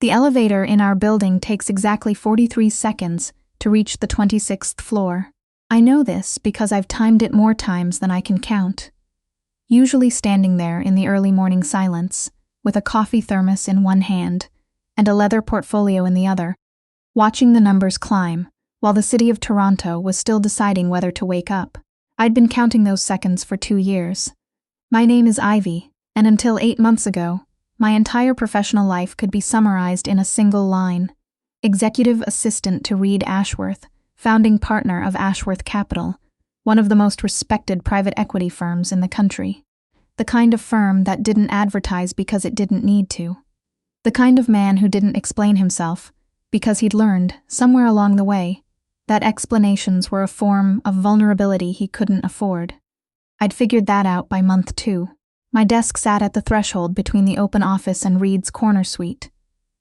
The elevator in our building takes exactly 43 seconds to reach the 26th floor. I know this because I've timed it more times than I can count. Usually standing there in the early morning silence, with a coffee thermos in one hand and a leather portfolio in the other, watching the numbers climb while the city of Toronto was still deciding whether to wake up. I'd been counting those seconds for 2 years. My name is Ivy, and until 8 months ago, my entire professional life could be summarized in a single line. Executive assistant to Reed Ashworth, founding partner of Ashworth Capital, one of the most respected private equity firms in the country. The kind of firm that didn't advertise because it didn't need to. The kind of man who didn't explain himself because he'd learned, somewhere along the way, that explanations were a form of vulnerability he couldn't afford. I'd figured that out by month 2. My desk sat at the threshold between the open office and Reed's corner suite.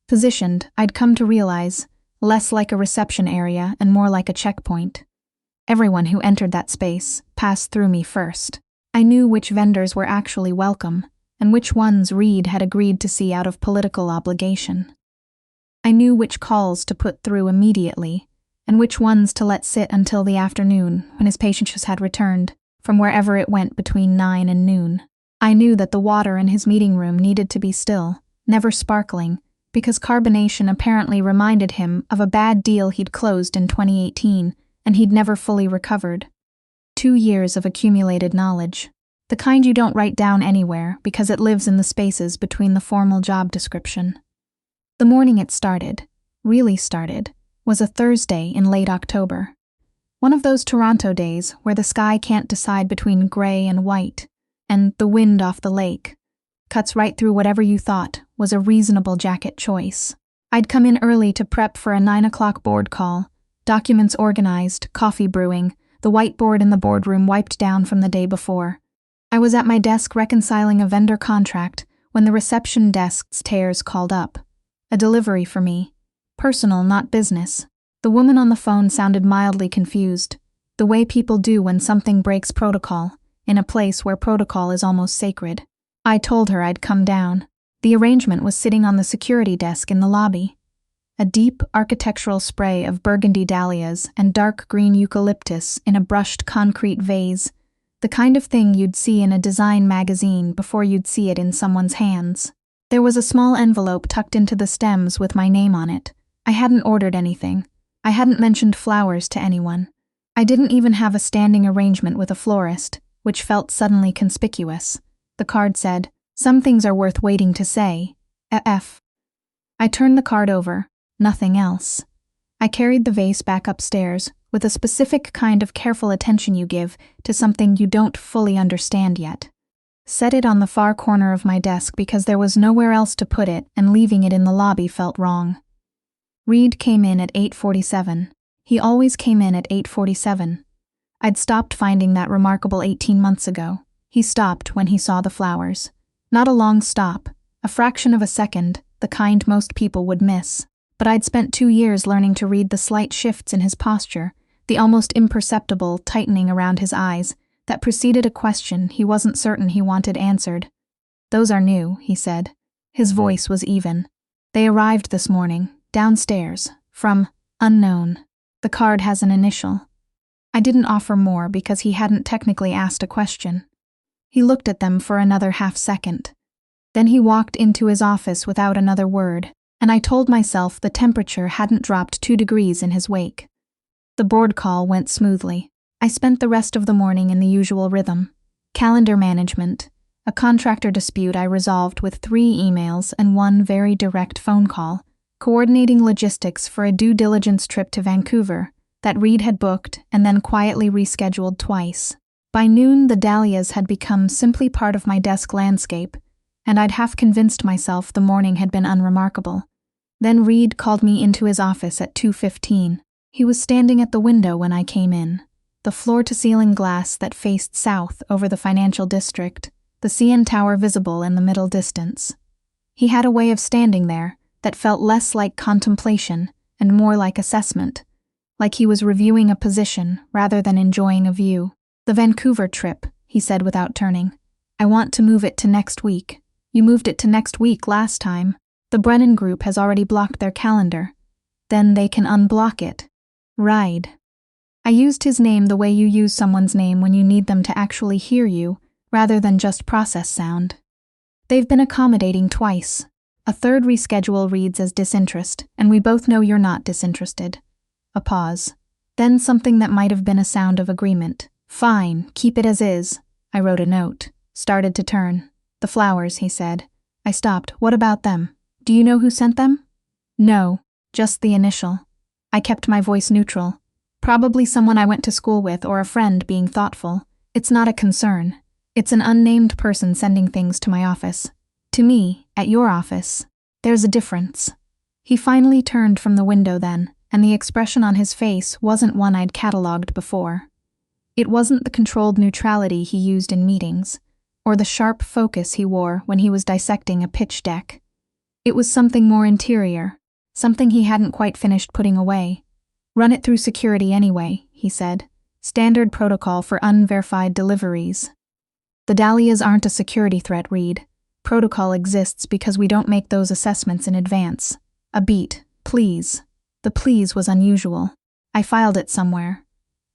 Positioned, I'd come to realize, less like a reception area and more like a checkpoint. Everyone who entered that space passed through me first. I knew which vendors were actually welcome, and which ones Reed had agreed to see out of political obligation. I knew which calls to put through immediately, and which ones to let sit until the afternoon when his patients had returned, from wherever it went between 9 and noon. I knew that the water in his meeting room needed to be still, never sparkling, because carbonation apparently reminded him of a bad deal he'd closed in 2018 and he'd never fully recovered. 2 years of accumulated knowledge, the kind you don't write down anywhere because it lives in the spaces between the formal job description. The morning it started, really started, was a Thursday in late October. One of those Toronto days where the sky can't decide between gray and white, and the wind off the lake cuts right through whatever you thought was a reasonable jacket choice. I'd come in early to prep for a 9 o'clock board call, documents organized, coffee brewing, the whiteboard in the boardroom wiped down from the day before. I was at my desk reconciling a vendor contract when the reception desk's tears called up. A delivery for me. Personal, not business. The woman on the phone sounded mildly confused, the way people do when something breaks protocol, in a place where protocol is almost sacred. I told her I'd come down. The arrangement was sitting on the security desk in the lobby. A deep architectural spray of burgundy dahlias and dark green eucalyptus in a brushed concrete vase, the kind of thing you'd see in a design magazine before you'd see it in someone's hands. There was a small envelope tucked into the stems with my name on it. I hadn't ordered anything. I hadn't mentioned flowers to anyone. I didn't even have a standing arrangement with a florist, which felt suddenly conspicuous. The card said, "Some things are worth waiting to say. F." I turned the card over. Nothing else. I carried the vase back upstairs with a specific kind of careful attention you give to something you don't fully understand yet. Set it on the far corner of my desk because there was nowhere else to put it, and leaving it in the lobby felt wrong. Reed came in at 8:47. He always came in at 8:47. I'd stopped finding that remarkable 18 months ago. He stopped when he saw the flowers. Not a long stop, a fraction of a second, the kind most people would miss. But I'd spent 2 years learning to read the slight shifts in his posture, the almost imperceptible tightening around his eyes, that preceded a question he wasn't certain he wanted answered. "Those are new," he said. His voice was even. "They arrived this morning, downstairs, from unknown. The card has an initial." I didn't offer more because he hadn't technically asked a question. He looked at them for another half-second. Then he walked into his office without another word, and I told myself the temperature hadn't dropped 2 degrees in his wake. The board call went smoothly. I spent the rest of the morning in the usual rhythm. Calendar management, a contractor dispute I resolved with 3 emails and 1 very direct phone call, coordinating logistics for a due diligence trip to Vancouver that Reed had booked and then quietly rescheduled twice. By noon, the dahlias had become simply part of my desk landscape, and I'd half convinced myself the morning had been unremarkable. Then Reed called me into his office at 2:15. He was standing at the window when I came in, the floor-to-ceiling glass that faced south over the financial district, the CN Tower visible in the middle distance. He had a way of standing there that felt less like contemplation and more like assessment, like he was reviewing a position rather than enjoying a view. "The Vancouver trip," he said without turning. "I want to move it to next week. You moved it to next week last time." The Brennan group has already blocked their calendar. Then they can unblock it. Right. I used his name the way you use someone's name when you need them to actually hear you, rather than just process sound. They've been accommodating twice. A third reschedule reads as disinterest, and we both know you're not disinterested. A pause. Then something that might have been a sound of agreement. Fine, keep it as is. I wrote a note. Started to turn. The flowers, he said. I stopped. What about them? Do you know who sent them? No, just the initial. I kept my voice neutral. Probably someone I went to school with or a friend being thoughtful. It's not a concern. It's an unnamed person sending things to my office. To me, at your office. There's a difference. He finally turned from the window then, and the expression on his face wasn't one I'd catalogued before. It wasn't the controlled neutrality he used in meetings, or the sharp focus he wore when he was dissecting a pitch deck. It was something more interior, something he hadn't quite finished putting away. Run it through security anyway, he said. Standard protocol for unverified deliveries. The dahlias aren't a security threat, Reed. Protocol exists because we don't make those assessments in advance. A beat, please. The please was unusual. I filed it somewhere.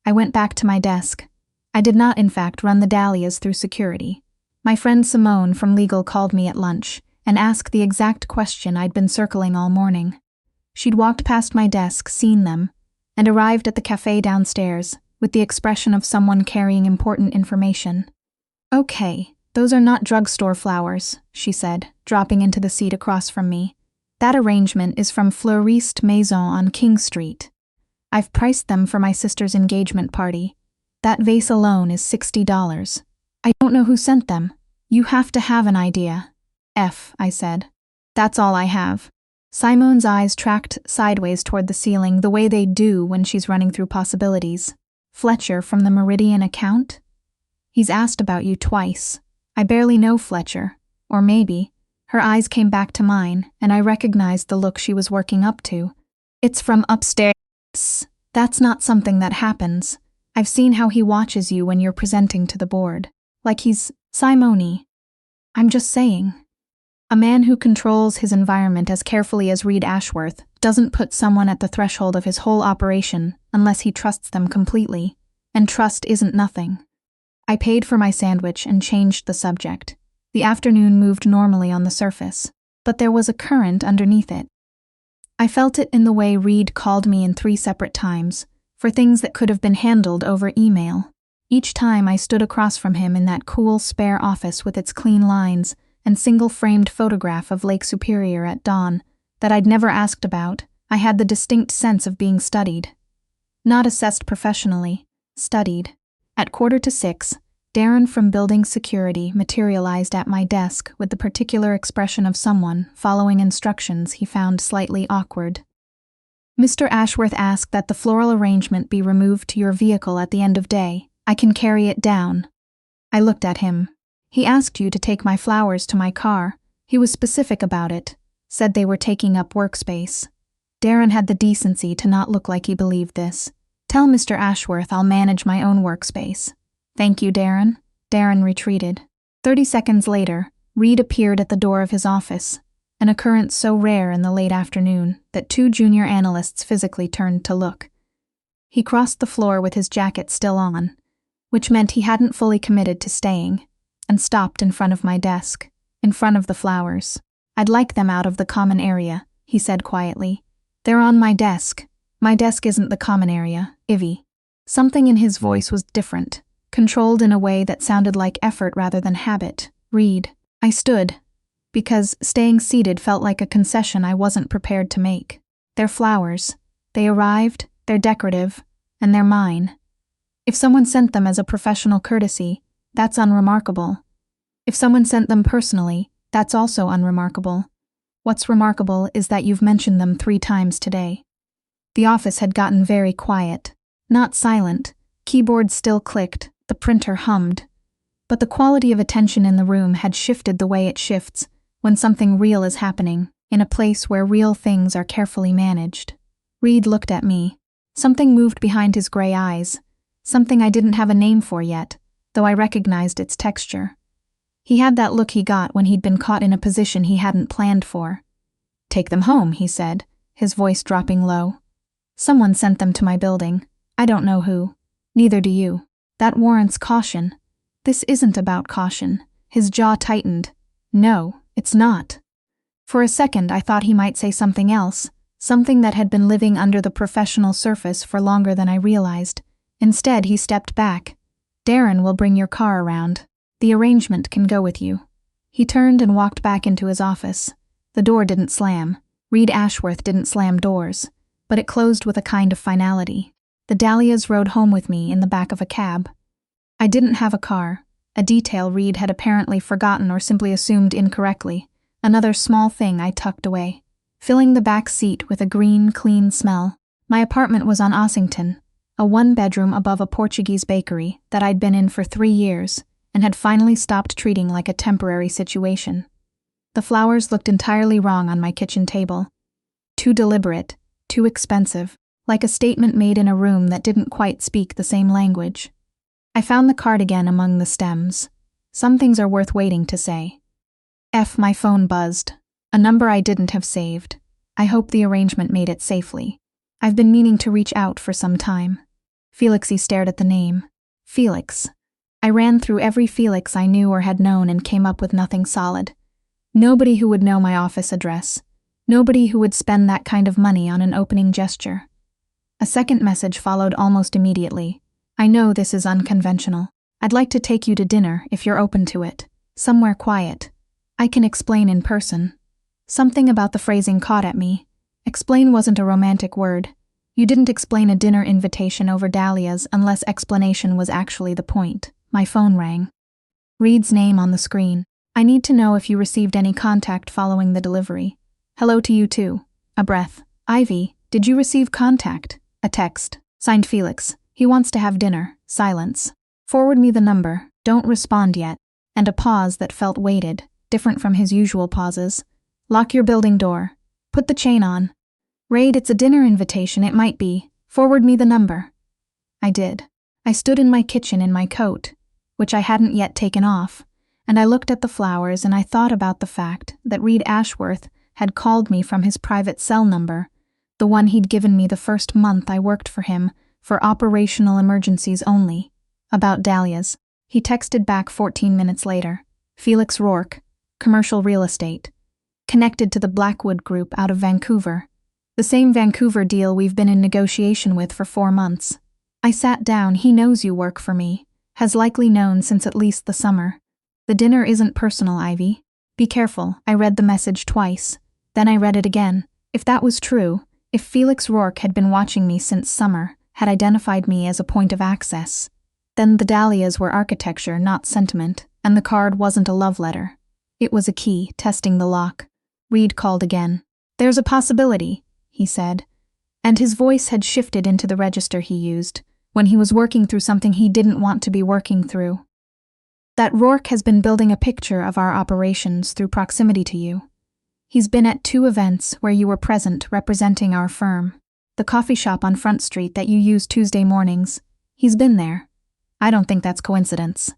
I went back to my desk. I did not, in fact, run the dahlias through security. My friend Simone from legal called me at lunch and asked the exact question I'd been circling all morning. She'd walked past my desk, seen them, and arrived at the cafe downstairs with the expression of someone carrying important information. Okay, those are not drugstore flowers, she said, dropping into the seat across from me. That arrangement is from Fleuriste Maison on King Street. I've priced them for my sister's engagement party. That vase alone is $60. I don't know who sent them. You have to have an idea. I said. That's all I have. Simone's eyes tracked sideways toward the ceiling the way they do when she's running through possibilities. Fletcher from the Meridian account? He's asked about you twice. I barely know Fletcher. Or maybe. Her eyes came back to mine, and I recognized the look she was working up to. It's from upstairs. That's not something that happens. I've seen how he watches you when you're presenting to the board. Like he's Simone. I'm just saying. A man who controls his environment as carefully as Reed Ashworth doesn't put someone at the threshold of his whole operation unless he trusts them completely, and trust isn't nothing. I paid for my sandwich and changed the subject. The afternoon moved normally on the surface, but there was a current underneath it. I felt it in the way Reed called me in 3 separate times, for things that could have been handled over email. Each time I stood across from him in that cool, spare office with its clean lines and single-framed photograph of Lake Superior at dawn that I'd never asked about, I had the distinct sense of being studied. Not assessed professionally, studied. At 5:45, Darren from building security materialized at my desk with the particular expression of someone following instructions he found slightly awkward. Mr. Ashworth asked that the floral arrangement be removed to your vehicle at the end of day. I can carry it down. I looked at him. He asked you to take my flowers to my car. He was specific about it, said they were taking up workspace. Darren had the decency to not look like he believed this. Tell Mr. Ashworth I'll manage my own workspace. Thank you, Darren. Darren retreated. 30 seconds later, Reed appeared at the door of his office, an occurrence so rare in the late afternoon that 2 junior analysts physically turned to look. He crossed the floor with his jacket still on, which meant he hadn't fully committed to staying, and stopped in front of my desk, in front of the flowers. I'd like them out of the common area, he said quietly. They're on my desk. My desk isn't the common area, Ivy. Something in his voice was different, controlled in a way that sounded like effort rather than habit. Reed. I stood, because staying seated felt like a concession I wasn't prepared to make. They're flowers. They arrived, they're decorative, and they're mine. If someone sent them as a professional courtesy, that's unremarkable. If someone sent them personally, that's also unremarkable. What's remarkable is that you've mentioned them 3 times today. The office had gotten very quiet. Not silent. Keyboards still clicked, the printer hummed. But the quality of attention in the room had shifted the way it shifts when something real is happening, in a place where real things are carefully managed. Reed looked at me. Something moved behind his gray eyes. Something I didn't have a name for yet, though I recognized its texture. He had that look he got when he'd been caught in a position he hadn't planned for. Take them home, he said, his voice dropping low. Someone sent them to my building. I don't know who. Neither do you. That warrants caution. This isn't about caution. His jaw tightened. No, it's not. For a second I thought he might say something else, something that had been living under the professional surface for longer than I realized. Instead, he stepped back. Darren will bring your car around. The arrangement can go with you. He turned and walked back into his office. The door didn't slam. Reed Ashworth didn't slam doors, but it closed with a kind of finality. The Dahlias rode home with me in the back of a cab. I didn't have a car, a detail Reed had apparently forgotten or simply assumed incorrectly, another small thing I tucked away, filling the back seat with a green, clean smell. My apartment was on Ossington, a one-bedroom above a Portuguese bakery that I'd been in for 3 years and had finally stopped treating like a temporary situation. The flowers looked entirely wrong on my kitchen table. Too deliberate, too expensive, like a statement made in a room that didn't quite speak the same language. I found the cardigan among the stems. Some things are worth waiting to say. My phone buzzed. A number I didn't have saved. I hope the arrangement made it safely. I've been meaning to reach out for some time. Felixy stared at the name. Felix. I ran through every Felix I knew or had known and came up with nothing solid. Nobody who would know my office address. Nobody who would spend that kind of money on an opening gesture. A second message followed almost immediately. I know this is unconventional. I'd like to take you to dinner if you're open to it. Somewhere quiet. I can explain in person. Something about the phrasing caught at me. Explain wasn't a romantic word. You didn't explain a dinner invitation over dahlias unless explanation was actually the point. My phone rang. Reed's name on the screen. I need to know if you received any contact following the delivery. Hello to you too. A breath. Ivy, did you receive contact? A text. Signed Felix. He wants to have dinner. Silence. Forward me the number. Don't respond yet. And a pause that felt weighted, different from his usual pauses. Lock your building door. Put the chain on. Raid, it's a dinner invitation, it might be. Forward me the number. I did. I stood in my kitchen in my coat, which I hadn't yet taken off, and I looked at the flowers and I thought about the fact that Reed Ashworth had called me from his private cell number, the one he'd given me the first month I worked for him, for operational emergencies only, about dahlias. He texted back 14 minutes later. Felix Rourke, commercial real estate. Connected to the Blackwood Group out of Vancouver. The same Vancouver deal we've been in negotiation with for 4 months. I sat down. He knows you work for me. Has likely known since at least the summer. The dinner isn't personal, Ivy. Be careful. I read the message twice. Then I read it again. If that was true, if Felix Rourke had been watching me since summer, had identified me as a point of access, then the dahlias were architecture, not sentiment, and the card wasn't a love letter. It was a key, testing the lock. Reed called again. There's a possibility, he said, and his voice had shifted into the register he used when he was working through something he didn't want to be working through. That Rourke has been building a picture of our operations through proximity to you. He's been at 2 events where you were present representing our firm. The coffee shop on Front Street that you use Tuesday mornings. He's been there. I don't think that's coincidence.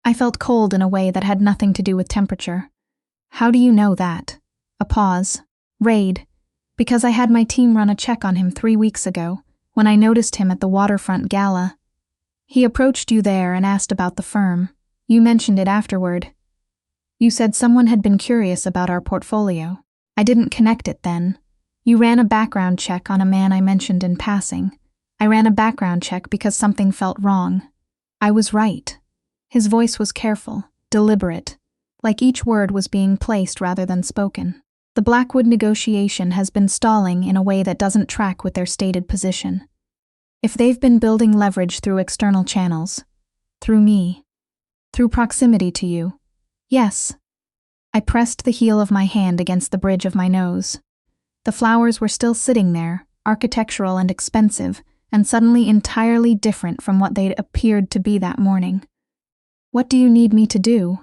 I felt cold in a way that had nothing to do with temperature. How do you know that? A pause. Raid. Because I had my team run a check on him 3 weeks ago, when I noticed him at the waterfront gala. He approached you there and asked about the firm. You mentioned it afterward. You said someone had been curious about our portfolio. I didn't connect it then. You ran a background check on a man I mentioned in passing. I ran a background check because something felt wrong. I was right. His voice was careful, deliberate, like each word was being placed rather than spoken. The Blackwood negotiation has been stalling in a way that doesn't track with their stated position. If they've been building leverage through external channels, through me, through proximity to you, yes. I pressed the heel of my hand against the bridge of my nose. The flowers were still sitting there, architectural and expensive, and suddenly entirely different from what they'd appeared to be that morning. What do you need me to do?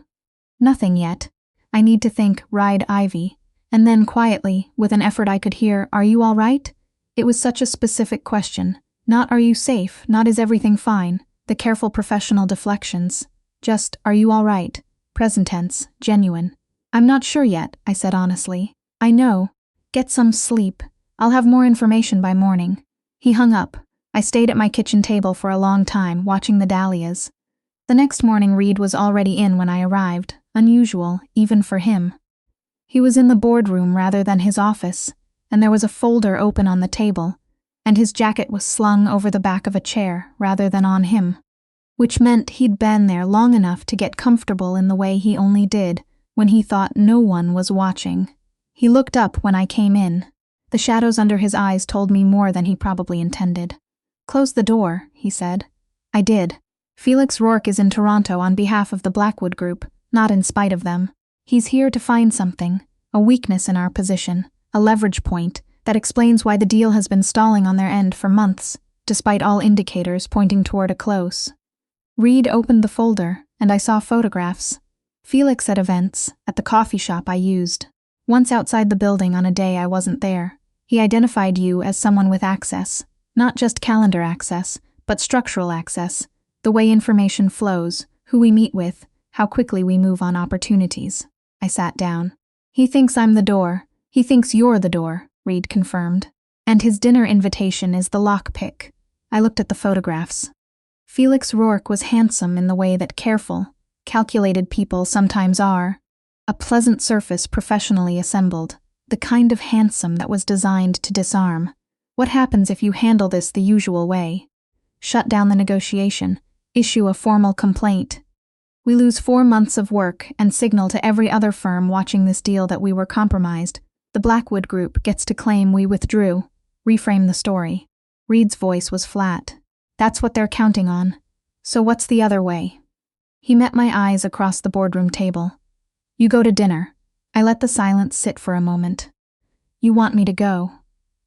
Nothing yet. I need to think, ride Ivy. And then quietly, with an effort I could hear, are you all right? It was such a specific question. Not are you safe, not is everything fine, the careful professional deflections. Just, are you all right? Present tense, genuine. I'm not sure yet, I said honestly. I know. Get some sleep. I'll have more information by morning. He hung up. I stayed at my kitchen table for a long time, watching the dahlias. The next morning Reed was already in when I arrived, unusual, even for him. He was in the boardroom rather than his office, and there was a folder open on the table, and his jacket was slung over the back of a chair rather than on him, which meant he'd been there long enough to get comfortable in the way he only did when he thought no one was watching. He looked up when I came in. The shadows under his eyes told me more than he probably intended. "Close the door," he said. I did. Felix Rourke is in Toronto on behalf of the Blackwood Group, not in spite of them. He's here to find something, a weakness in our position, a leverage point that explains why the deal has been stalling on their end for months, despite all indicators pointing toward a close. Reed opened the folder, and I saw photographs. Felix at events, at the coffee shop I used. Once outside the building on a day I wasn't there. He identified you as someone with access, not just calendar access, but structural access, the way information flows, who we meet with, how quickly we move on opportunities. I sat down. He thinks I'm the door. He thinks you're the door, Reed confirmed. And his dinner invitation is the lockpick. I looked at the photographs. Felix Rourke was handsome in the way that careful, calculated people sometimes are. A pleasant surface professionally assembled, the kind of handsome that was designed to disarm. What happens if you handle this the usual way? Shut down the negotiation, issue a formal complaint. We lose 4 months of work and signal to every other firm watching this deal that we were compromised. The Blackwood Group gets to claim we withdrew. Reframe the story. Reed's voice was flat. That's what they're counting on. So what's the other way? He met my eyes across the boardroom table. You go to dinner. I let the silence sit for a moment. You want me to go.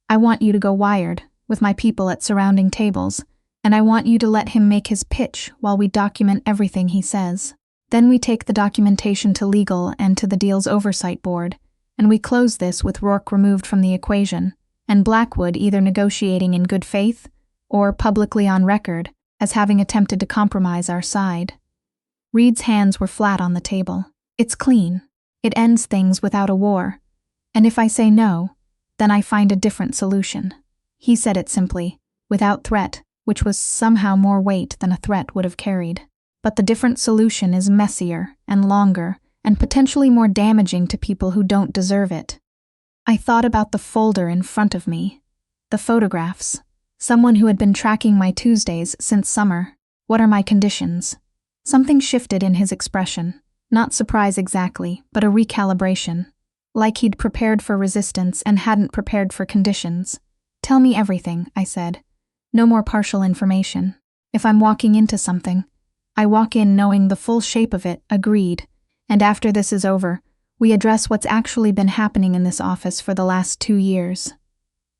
I want you to go wired, with my people at surrounding tables, and I want you to let him make his pitch while we document everything he says. Then we take the documentation to legal and to the deal's oversight board, and we close this with Rourke removed from the equation, and Blackwood either negotiating in good faith or publicly on record as having attempted to compromise our side. Reed's hands were flat on the table. It's clean. It ends things without a war. And if I say no, then I find a different solution. He said it simply, without threat, which was somehow more weight than a threat would have carried. But the different solution is messier and longer and potentially more damaging to people who don't deserve it. I thought about the folder in front of me, the photographs, someone who had been tracking my Tuesdays since summer. What are my conditions? Something shifted in his expression. Not surprise exactly, but a recalibration. Like he'd prepared for resistance and hadn't prepared for conditions. Tell me everything, I said. No more partial information. If I'm walking into something, I walk in knowing the full shape of it, agreed. And after this is over, we address what's actually been happening in this office for the last 2 years.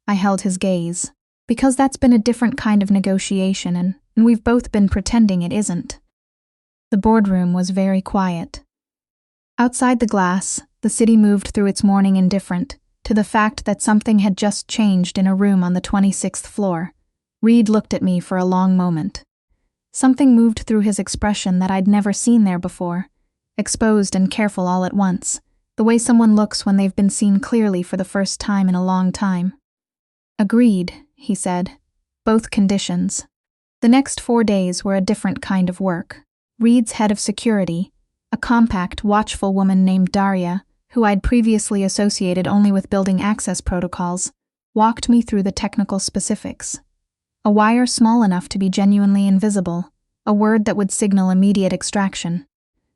I held his gaze. Because that's been a different kind of negotiation, and we've both been pretending it isn't. The boardroom was very quiet. Outside the glass, the city moved through its morning indifferent to the fact that something had just changed in a room on the 26th floor. Reed looked at me for a long moment. Something moved through his expression that I'd never seen there before, exposed and careful all at once, the way someone looks when they've been seen clearly for the first time in a long time. Agreed, he said. Both conditions. The next 4 days were a different kind of work. Reed's head of security, a compact, watchful woman named Daria, who I'd previously associated only with building access protocols, walked me through the technical specifics. A wire small enough to be genuinely invisible, a word that would signal immediate extraction.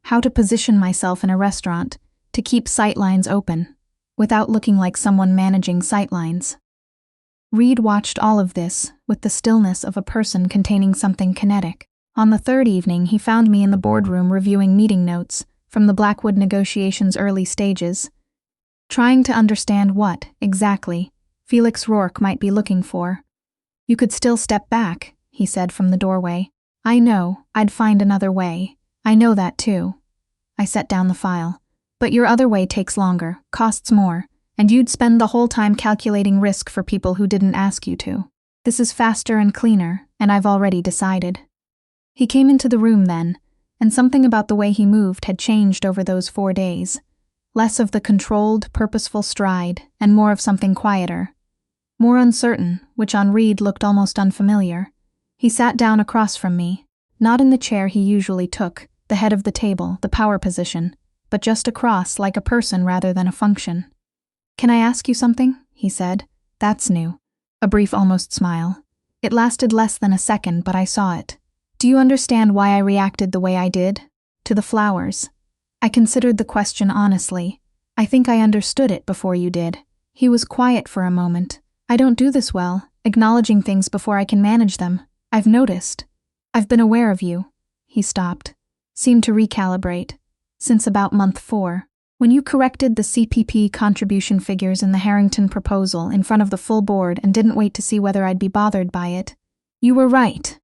How to position myself in a restaurant, to keep sightlines open, without looking like someone managing sightlines. Reed watched all of this with the stillness of a person containing something kinetic. On the 3rd evening, he found me in the boardroom reviewing meeting notes from the Blackwood negotiations' early stages, trying to understand what, exactly, Felix Rourke might be looking for. You could still step back, he said from the doorway. I know, I'd find another way. I know that too. I set down the file. But your other way takes longer, costs more, and you'd spend the whole time calculating risk for people who didn't ask you to. This is faster and cleaner, and I've already decided. He came into the room then, and something about the way he moved had changed over those 4 days. less of the controlled, purposeful stride, and more of something quieter. More uncertain, which on Reed looked almost unfamiliar. He sat down across from me, not in the chair he usually took, the head of the table, the power position, but just across like a person rather than a function. "Can I ask you something?" he said. "That's new." A brief almost smile. It lasted less than a second, but I saw it. "Do you understand why I reacted the way I did? To the flowers?" I considered the question honestly. "I think I understood it before you did." He was quiet for a moment. "I don't do this well, acknowledging things before I can manage them. I've noticed. I've been aware of you." He stopped. Seemed to recalibrate. "Since about month 4. When you corrected the CPP contribution figures in the Harrington proposal in front of the full board and didn't wait to see whether I'd be bothered by it. You were right.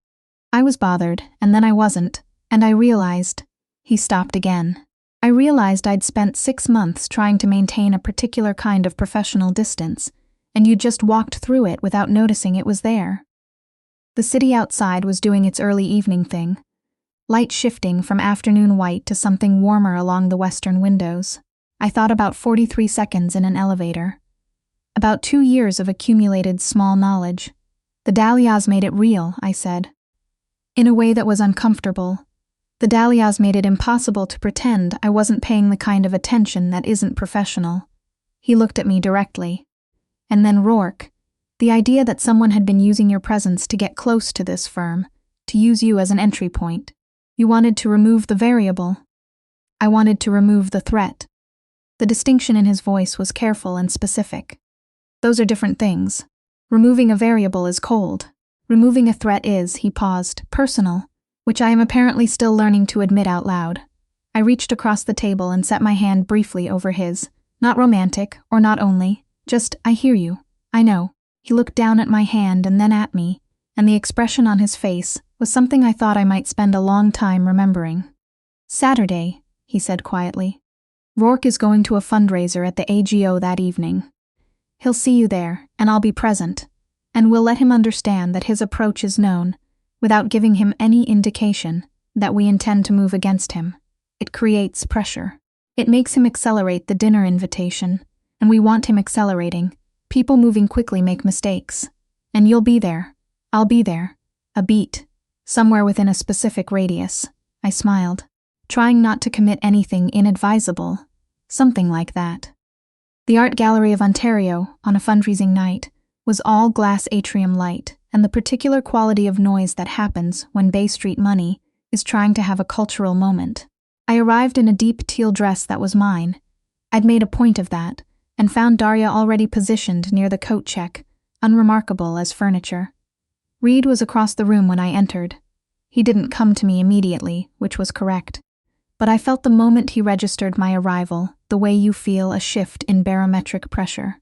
I was bothered, and then I wasn't, and I realized." He stopped again. "I realized I'd spent 6 months trying to maintain a particular kind of professional distance, and you just walked through it without noticing it was there." The city outside was doing its early evening thing. Light shifting from afternoon white to something warmer along the western windows. I thought about 43 seconds in an elevator. About 2 years of accumulated small knowledge. "The dahlias made it real," I said. In a way that was uncomfortable. The dahlias made it impossible to pretend I wasn't paying the kind of attention that isn't professional. He looked at me directly. "And then Rourke. The idea that someone had been using your presence to get close to this firm, to use you as an entry point. You wanted to remove the variable. I wanted to remove the threat." The distinction in his voice was careful and specific. "Those are different things. Removing a variable is cold. Removing a threat is," he paused, "personal, which I am apparently still learning to admit out loud." I reached across the table and set my hand briefly over his. Not romantic, or not only, just, "I hear you. I know." He looked down at my hand and then at me, and the expression on his face was something I thought I might spend a long time remembering. "Saturday," he said quietly. "Rourke is going to a fundraiser at the AGO that evening. He'll see you there, and I'll be present, and we'll let him understand that his approach is known, without giving him any indication that we intend to move against him. It creates pressure. It makes him accelerate the dinner invitation, and we want him accelerating. People moving quickly make mistakes. And you'll be there. I'll be there. A beat. Somewhere within a specific radius." I smiled, trying not to commit anything inadvisable. Something like that. The Art Gallery of Ontario, on a fundraising night, was all glass atrium light, and the particular quality of noise that happens when Bay Street money is trying to have a cultural moment. I arrived in a deep teal dress that was mine. I'd made a point of that, and found Darya already positioned near the coat check, unremarkable as furniture. Reed was across the room when I entered. He didn't come to me immediately, which was correct. But I felt the moment he registered my arrival, the way you feel a shift in barometric pressure.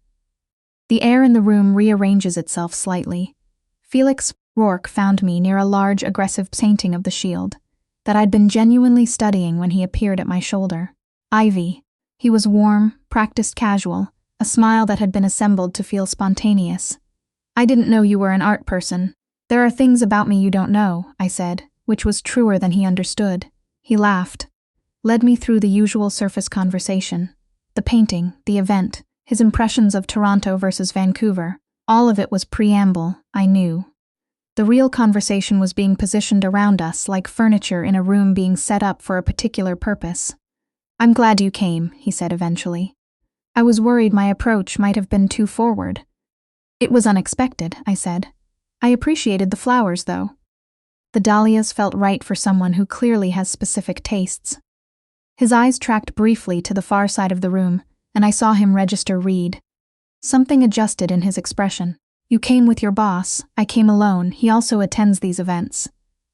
The air in the room rearranges itself slightly. Felix Rourke found me near a large, aggressive painting of the shield that I'd been genuinely studying when he appeared at my shoulder. Ivy. He was warm, practiced casual, a smile that had been assembled to feel spontaneous. "I didn't know you were an art person. There are things about me you don't know," I said, which was truer than he understood. He laughed, led me through the usual surface conversation. The painting, the event, his impressions of Toronto versus Vancouver, all of it was preamble, I knew. The real conversation was being positioned around us like furniture in a room being set up for a particular purpose. "I'm glad you came," he said eventually. "I was worried my approach might have been too forward." "It was unexpected," I said. "I appreciated the flowers, though." The dahlias felt right for someone who clearly has specific tastes. His eyes tracked briefly to the far side of the room, and I saw him register Reed. Something adjusted in his expression. "You came with your boss. I came alone. He also attends these events."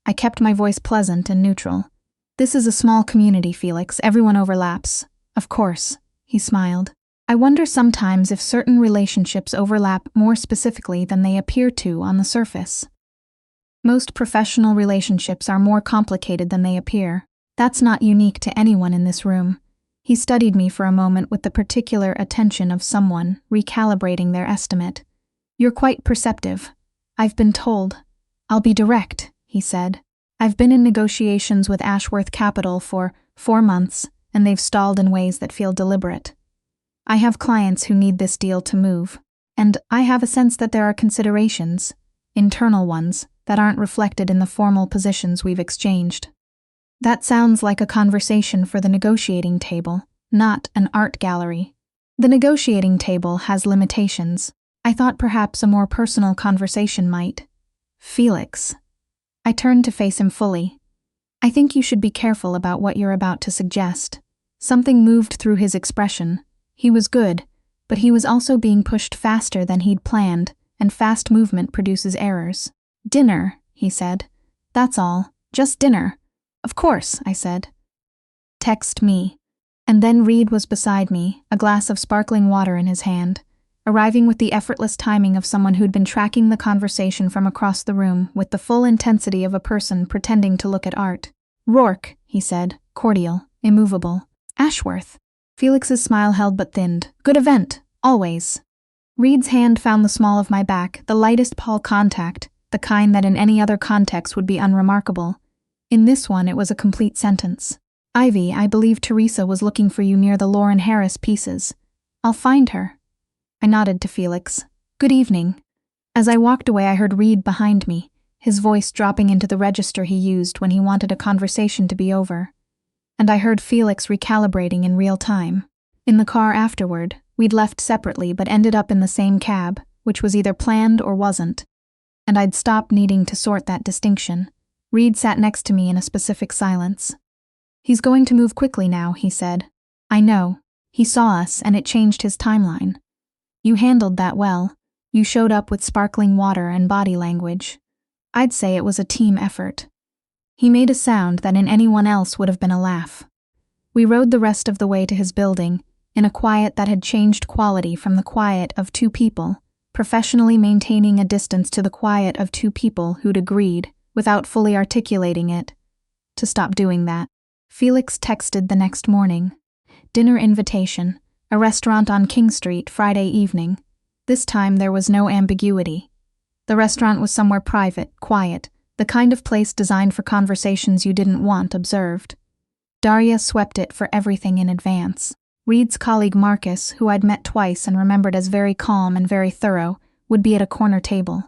I kept my voice pleasant and neutral. "This is a small community, Felix. Everyone overlaps." "Of course," he smiled. "I wonder sometimes if certain relationships overlap more specifically than they appear to on the surface. Most professional relationships are more complicated than they appear. That's not unique to anyone in this room." He studied me for a moment with the particular attention of someone recalibrating their estimate. "You're quite perceptive. I've been told." "I'll be direct," he said. "I've been in negotiations with Ashworth Capital for 4 months, and they've stalled in ways that feel deliberate. I have clients who need this deal to move, and I have a sense that there are considerations, internal ones, that aren't reflected in the formal positions we've exchanged. That sounds like a conversation for the negotiating table, not an art gallery. The negotiating table has limitations. I thought perhaps a more personal conversation might. Felix. I turned to face him fully. I think you should be careful about what you're about to suggest. Something moved through his expression. He was good, but he was also being pushed faster than he'd planned, and fast movement produces errors. Dinner, he said. That's all. Just dinner. Of course, I said. Text me. And then Reed was beside me, a glass of sparkling water in his hand, arriving with the effortless timing of someone who'd been tracking the conversation from across the room with the full intensity of a person pretending to look at art. Rourke, he said, cordial, immovable. Ashworth. Felix's smile held but thinned. Good event, always. Reed's hand found the small of my back, the lightest paw contact, the kind that in any other context would be unremarkable. In this one, it was a complete sentence. Ivy, I believe Teresa was looking for you near the Lauren Harris pieces. I'll find her. I nodded to Felix. Good evening. As I walked away, I heard Reed behind me, his voice dropping into the register he used when he wanted a conversation to be over. And I heard Felix recalibrating in real time. In the car afterward, we'd left separately but ended up in the same cab, which was either planned or wasn't. And I'd stopped needing to sort that distinction. Reed sat next to me in a specific silence. He's going to move quickly now, he said. I know. He saw us, and it changed his timeline. You handled that well. You showed up with sparkling water and body language. I'd say it was a team effort. He made a sound that in anyone else would have been a laugh. We rode the rest of the way to his building, in a quiet that had changed quality from the quiet of two people, professionally maintaining a distance to the quiet of two people who'd agreed, without fully articulating it, to stop doing that. Felix texted the next morning. Dinner invitation, a restaurant on King Street, Friday evening. This time there was no ambiguity. The restaurant was somewhere private, quiet, the kind of place designed for conversations you didn't want observed. Daria swept it for everything in advance. Reed's colleague Marcus, who I'd met twice and remembered as very calm and very thorough, would be at a corner table.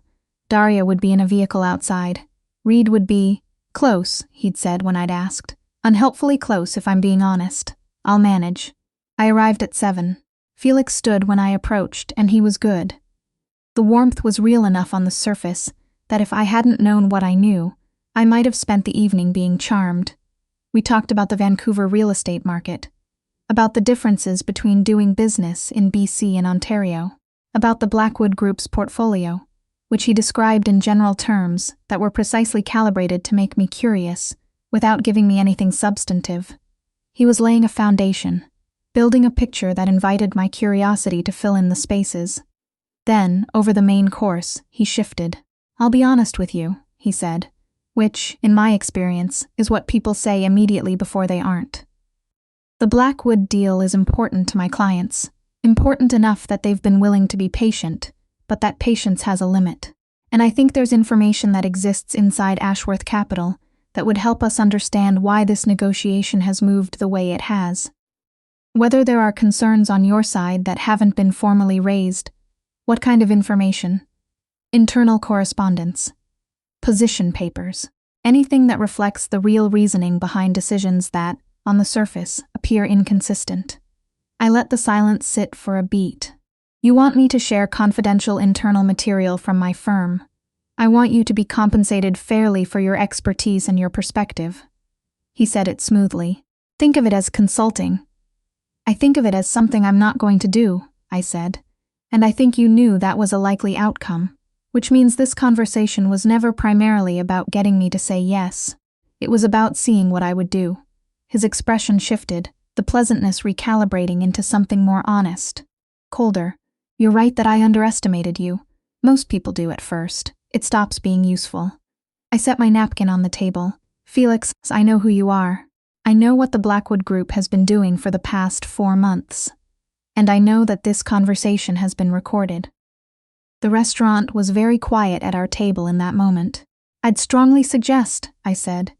Daria would be in a vehicle outside. Reed would be close, he'd said when I'd asked. Unhelpfully close, if I'm being honest. I'll manage. I arrived at 7. Felix stood when I approached, and he was good. The warmth was real enough on the surface that if I hadn't known what I knew, I might have spent the evening being charmed. We talked about the Vancouver real estate market, about the differences between doing business in BC and Ontario, about the Blackwood Group's portfolio, which he described in general terms that were precisely calibrated to make me curious, without giving me anything substantive. He was laying a foundation, building a picture that invited my curiosity to fill in the spaces. Then, over the main course, he shifted. I'll be honest with you, he said, which, in my experience, is what people say immediately before they aren't. The Blackwood deal is important to my clients, important enough that they've been willing to be patient, but that patience has a limit. And I think there's information that exists inside Ashworth Capital that would help us understand why this negotiation has moved the way it has. Whether there are concerns on your side that haven't been formally raised, what kind of information? Internal correspondence, position papers, anything that reflects the real reasoning behind decisions that, on the surface, appear inconsistent. I let the silence sit for a beat. You want me to share confidential internal material from my firm. I want you to be compensated fairly for your expertise and your perspective. He said it smoothly. Think of it as consulting. I think of it as something I'm not going to do, I said. And I think you knew that was a likely outcome, which means this conversation was never primarily about getting me to say yes. It was about seeing what I would do. His expression shifted, the pleasantness recalibrating into something more honest. Colder. You're right that I underestimated you. Most people do at first. It stops being useful. I set my napkin on the table. Felix, I know who you are. I know what the Blackwood Group has been doing for the past 4 months. And I know that this conversation has been recorded. The restaurant was very quiet at our table in that moment. I'd strongly suggest, I said,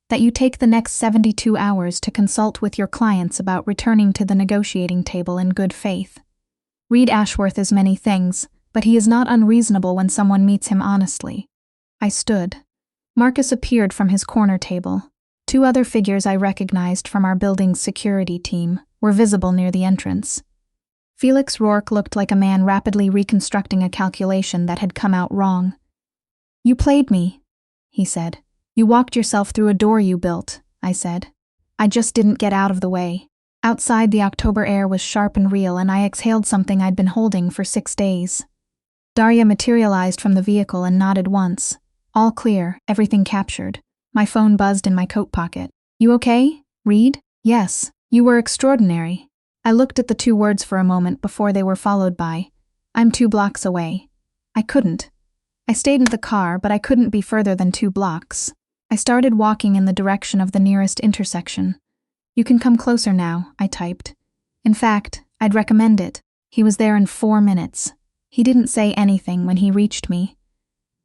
that you take the next 72 hours to consult with your clients about returning to the negotiating table in good faith. Reed Ashworth is many things, but he is not unreasonable when someone meets him honestly. I stood. Marcus appeared from his corner table. 2 other figures I recognized from our building's security team were visible near the entrance. Felix Rourke looked like a man rapidly reconstructing a calculation that had come out wrong. "You played me," he said. "You walked yourself through a door you built," I said. "I just didn't get out of the way." Outside, the October air was sharp and real, and I exhaled something I'd been holding for 6 days. Daria materialized from the vehicle and nodded once. All clear, everything captured. My phone buzzed in my coat pocket. "You okay, Reed?" "Yes, you were extraordinary." I looked at the 2 words for a moment before they were followed by, "I'm 2 blocks away." I couldn't. I stayed in the car, but I couldn't be further than 2 blocks. I started walking in the direction of the nearest intersection. "You can come closer now," I typed. "In fact, I'd recommend it." He was there in 4 minutes. He didn't say anything when he reached me.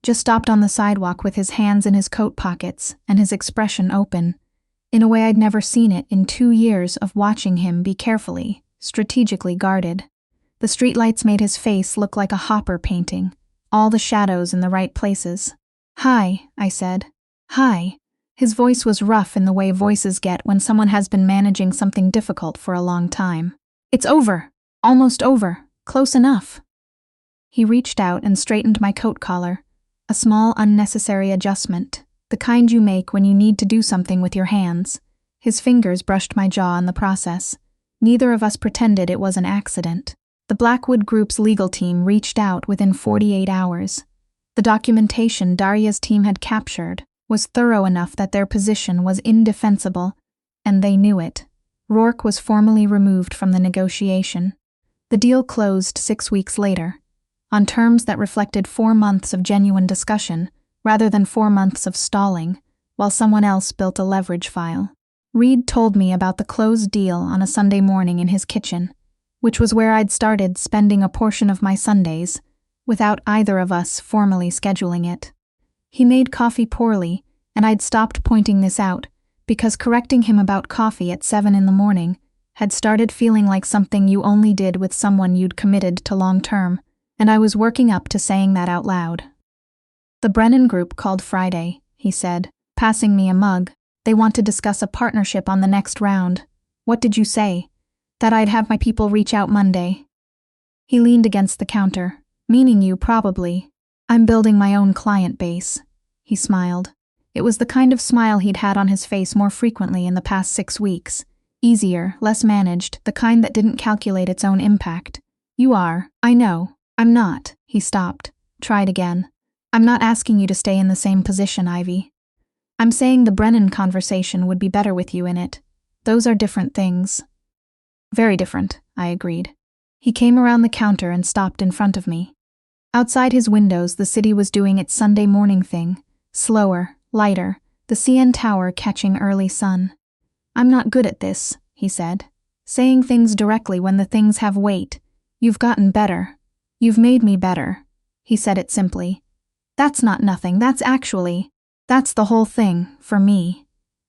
Just stopped on the sidewalk with his hands in his coat pockets and his expression open, in a way I'd never seen it in 2 years of watching him be carefully, strategically guarded. The streetlights made his face look like a Hopper painting, all the shadows in the right places. "Hi," I said. "Hi." His voice was rough in the way voices get when someone has been managing something difficult for a long time. "It's over. Almost over. Close enough." He reached out and straightened my coat collar, a small, unnecessary adjustment, the kind you make when you need to do something with your hands. His fingers brushed my jaw in the process. Neither of us pretended it was an accident. The Blackwood Group's legal team reached out within 48 hours. The documentation Daria's team had captured was thorough enough that their position was indefensible, and they knew it. Rourke was formally removed from the negotiation. The deal closed 6 weeks later, on terms that reflected 4 months of genuine discussion, rather than 4 months of stalling, while someone else built a leverage file. Reed told me about the closed deal on a Sunday morning in his kitchen, which was where I'd started spending a portion of my Sundays, without either of us formally scheduling it. He made coffee poorly, and I'd stopped pointing this out, because correcting him about coffee at 7 in the morning had started feeling like something you only did with someone you'd committed to long-term, and I was working up to saying that out loud. "The Brennan Group called Friday," he said, passing me a mug. "They want to discuss a partnership on the next round. What did you say?" "That I'd have my people reach out Monday." He leaned against the counter. "Meaning you, probably." "I'm building my own client base." He smiled. It was the kind of smile he'd had on his face more frequently in the past 6 weeks. Easier, less managed, the kind that didn't calculate its own impact. "You are, I know. I'm not." He stopped. Tried again. "I'm not asking you to stay in the same position, Ivy. I'm saying the Brennan conversation would be better with you in it. Those are different things." "Very different," I agreed. He came around the counter and stopped in front of me. Outside his windows, the city was doing its Sunday morning thing. Slower, lighter, the CN Tower catching early sun. "I'm not good at this," he said. "Saying things directly when the things have weight. You've gotten better. You've made me better." He said it simply. "That's not nothing, that's the whole thing, for me."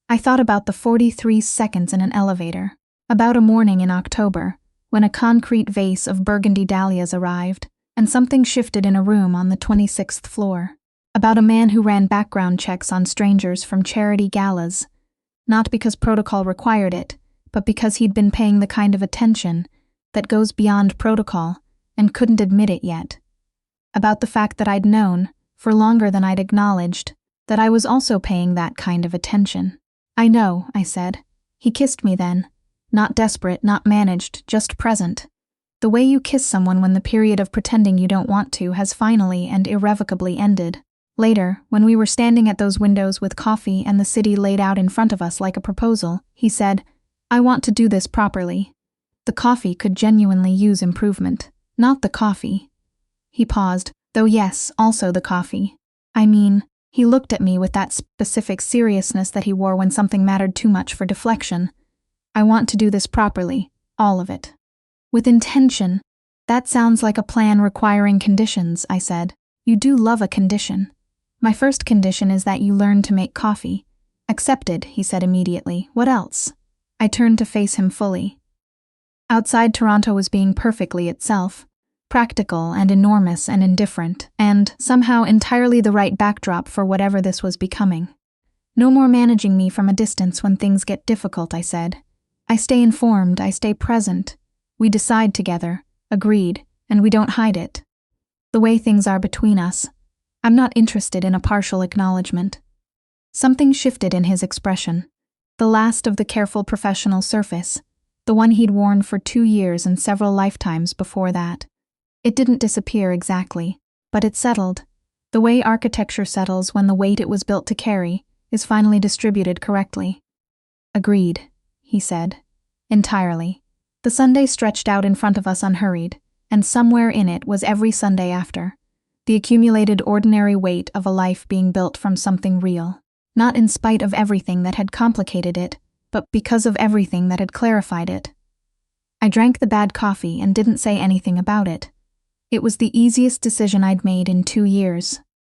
I thought about the 43 seconds in an elevator, about a morning in October, when a concrete vase of burgundy dahlias arrived, and something shifted in a room on the 26th floor. About a man who ran background checks on strangers from charity galas, not because protocol required it, but because he'd been paying the kind of attention that goes beyond protocol and couldn't admit it yet. About the fact that I'd known, for longer than I'd acknowledged, that I was also paying that kind of attention. "I know," I said. He kissed me then. Not desperate, not managed, just present. The way you kiss someone when the period of pretending you don't want to has finally and irrevocably ended. Later, when we were standing at those windows with coffee and the city laid out in front of us like a proposal, he said, "I want to do this properly." The coffee could genuinely use improvement. Not the coffee. He paused, though yes, also the coffee. I mean, he looked at me with that specific seriousness that he wore when something mattered too much for deflection. "I want to do this properly, all of it." "With intention." "That sounds like a plan requiring conditions," I said. "You do love a condition." "My first condition is that you learn to make coffee." Accepted, he said immediately. What else? I turned to face him fully. Outside Toronto was being perfectly itself, practical and enormous and indifferent, and somehow entirely the right backdrop for whatever this was becoming. No more managing me from a distance when things get difficult, I said. I stay informed, I stay present. We decide together, agreed, and we don't hide it. The way things are between us. I'm not interested in a partial acknowledgement. Something shifted in his expression. The last of the careful professional surface, the one he'd worn for 2 years and several lifetimes before that. It didn't disappear exactly, but it settled. The way architecture settles when the weight it was built to carry is finally distributed correctly. Agreed, he said. Entirely. The Sunday stretched out in front of us unhurried, and somewhere in it was every Sunday after. The accumulated ordinary weight of a life being built from something real. Not in spite of everything that had complicated it, but because of everything that had clarified it. I drank the bad coffee and didn't say anything about it. It was the easiest decision I'd made in 2 years.